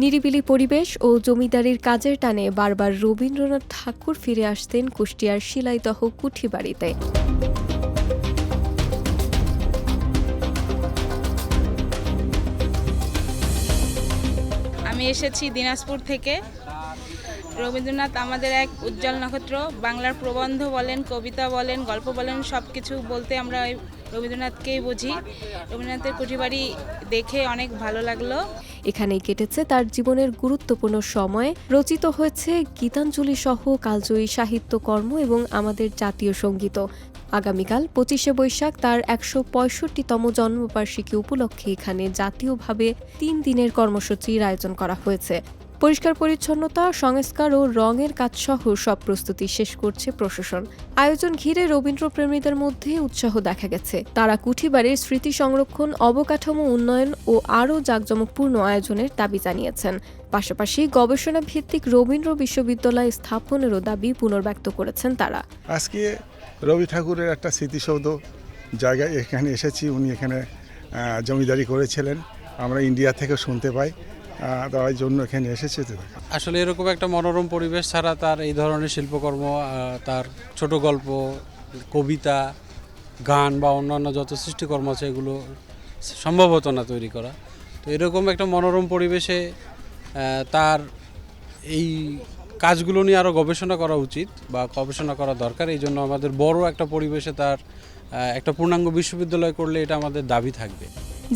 নিরিবিলি পরিবেশ ও জমিদারির কাজের টানে বারবার রবীন্দ্রনাথ ঠাকুর ফিরে আসতেন কুষ্টিয়ার শিলাইদহ কুঠিবাড়িতে। আমি এসেছি দিনাজপুর থেকে। রবীন্দ্রনাথ আমাদের এক উজ্জ্বল নক্ষত্র। বাংলার প্রবন্ধ বলেন, কবিতা বলেন, গল্প বলেন, সব কিছু বলতে আমরা রবীন্দ্রনাথকেই বুঝি। রবীন্দ্রনাথের কুঠিবাড়ি দেখে অনেক ভালো লাগলো। এখানেই কেটেছে তার জীবনের গুরুত্বপূর্ণ সময়। রচিত হয়েছে গীতাঞ্জলি সহ কালজয়ী সাহিত্যকর্ম এবং আমাদের জাতীয় সঙ্গীত। আগামীকাল ২৫শে বৈশাখ তার ১৬৫তম জন্মবার্ষিকী উপলক্ষে এখানে জাতীয়ভাবে ৩ দিনের কর্মসূচির আয়োজন করা হয়েছে। পরিষ্কার পরিচ্ছন্নতা, সংস্কার ও রঙের কাজসহ সব প্রস্তুতি শেষ করছে প্রশাসন। আয়োজন ঘিরে রবীন্দ্রপ্রেমীদের মধ্যে উৎসাহ দেখা গেছে। তারা কুঠিবাড়ির স্মৃতি সংরক্ষণ, অবকাঠামো উন্নয়ন ও আরও জাঁকজমকপূর্ণ আয়োজনের দাবি জানিয়েছেন। পাশাপাশি গবেষণা ভিত্তিক রবীন্দ্র বিশ্ববিদ্যালয় স্থাপনেরও দাবি পুনর্ব্যক্ত করেছেন তারা। আজকে রবি ঠাকুরের একটা স্মৃতিসৌধ জায়গায় এখানে এসেছি। উনি এখানে জমিদারি করেছিলেন, আমরা ইন্ডিয়া থেকে শুনতে পাই, তার জন্য এখানে এসেছে। আসলে এরকম একটা মনোরম পরিবেশ ছাড়া তার এই ধরনের শিল্পকর্ম, তার ছোট গল্প, কবিতা, গান বা অন্যান্য যত সৃষ্টিকর্ম আছে এগুলো সম্ভব হতো না তৈরি করা। তো এরকম একটা মনোরম পরিবেশে তার এই কাজগুলো নিয়ে আরও গবেষণা করা উচিত বা গবেষণা করা দরকার। এই জন্য আমাদের বড় একটা পরিবেশে তার একটা পূর্ণাঙ্গ বিশ্ববিদ্যালয় করলে এটা আমাদের দাবি থাকবে।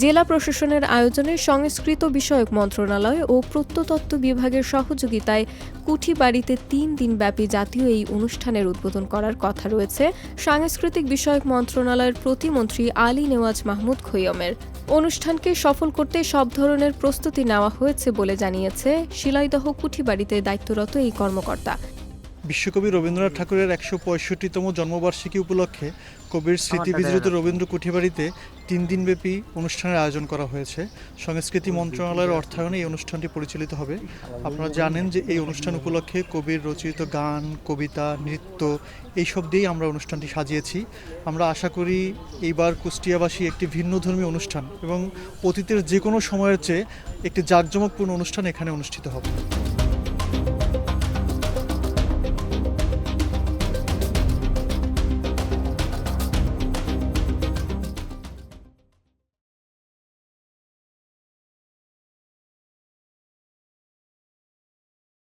জেলা প্রশাসনের আয়োজনে সংস্কৃত বিষয়ক মন্ত্রণালয় ও প্রত্নতত্ত্ব বিভাগের সহযোগিতায় কুঠিবাড়িতে ৩ দিনব্যাপী জাতীয় এই অনুষ্ঠানের উদ্বোধন করার কথা রয়েছে সাংস্কৃতিক বিষয়ক মন্ত্রণালয়ের প্রতিমন্ত্রী আলী নেওয়াজ মাহমুদ খৈয়মের। অনুষ্ঠানকে সফল করতে সব ধরনের প্রস্তুতি নেওয়া হয়েছে বলে জানিয়েছে শিলাইদহ কুঠিবাড়িতে দায়িত্বরত এই কর্মকর্তা। বিশ্বকবি রবীন্দ্রনাথ ঠাকুরের ১৬৫তম জন্মবার্ষিকী উপলক্ষে কবির স্মৃতিবিজড়িত রবীন্দ্র কুঠিবাড়িতে ৩ দিনব্যাপী অনুষ্ঠানের আয়োজন করা হয়েছে। সংস্কৃতি মন্ত্রণালয়ের অর্থায়নে এই অনুষ্ঠানটি পরিচালিত হবে। আপনারা জানেন যে এই অনুষ্ঠান উপলক্ষে কবির রচিত গান, কবিতা, নৃত্য এইসব দিয়েই আমরা অনুষ্ঠানটি সাজিয়েছি। আমরা আশা করি এইবার কুষ্টিয়াবাসী একটি ভিন্নধর্মী অনুষ্ঠান এবং অতীতের যে কোনো সময়ের চেয়ে একটি জাঁকজমকপূর্ণ অনুষ্ঠান এখানে অনুষ্ঠিত হবে।